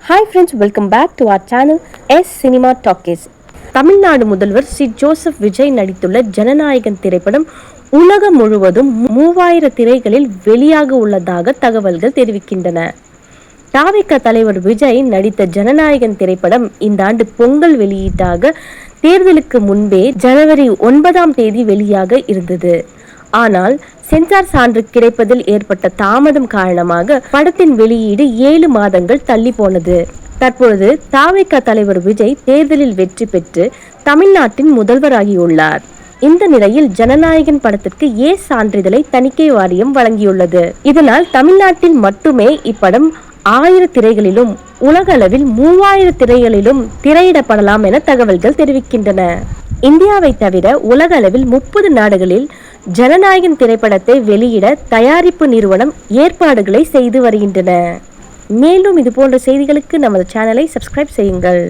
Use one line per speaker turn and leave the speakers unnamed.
Hi friends, welcome back to our channel S cinema talkies. Tamil Nadu முதல்வர் C Joseph Vijay நடித்துள்ள ஜனநாயகன் திரைப்படம் உலகம் முழுவதும் 3000 திரைகளில் வெளியாக உள்ளதாக தகவல்கள் தெரிவிக்கின்றன. தாவேகா தலைவர் விஜய் நடித்த ஜனநாயகன் திரைப்படம் இந்த ஆண்டு பொங்கல் வெளியீட்டாக தேர்தலுக்கு முன்பே ஜனவரி 9 வெளியாக இருந்தது. ஆனால் சென்சார் சான்று கிடைப்பதில் ஏற்பட்ட தாமதம் காரணமாக படத்தின் வெளியீடு 7 மாதங்கள் தள்ளி போனது. தற்பொழுது தாவேகா தலைவர் விஜய் தேர்தலில் வெற்றி பெற்று தமிழ்நாட்டின் முதல்வராகியுள்ளார். இந்த நிலையில் ஜனநாயகன் படத்திற்கு ஏ சான்றிதழை தணிக்கை வாரியம் வழங்கியுள்ளது. இதனால் தமிழ்நாட்டில் மட்டுமே இப்படம் 1000 திரைகளிலும் உலக அளவில் 3000 திரைகளிலும் திரையிடப்படலாம் என தகவல்கள் தெரிவிக்கின்றன. இந்தியாவை தவிர உலக அளவில் 30 நாடுகளில் ஜனநாயகன் திரைப்படத்தை வெளியிட தயாரிப்பு நிறுவனம் ஏற்பாடுகளை செய்து வருகின்றன. மேலும் இது போன்ற செய்திகளுக்கு நமது சேனலை சப்ஸ்கிரைப் செய்யுங்கள்.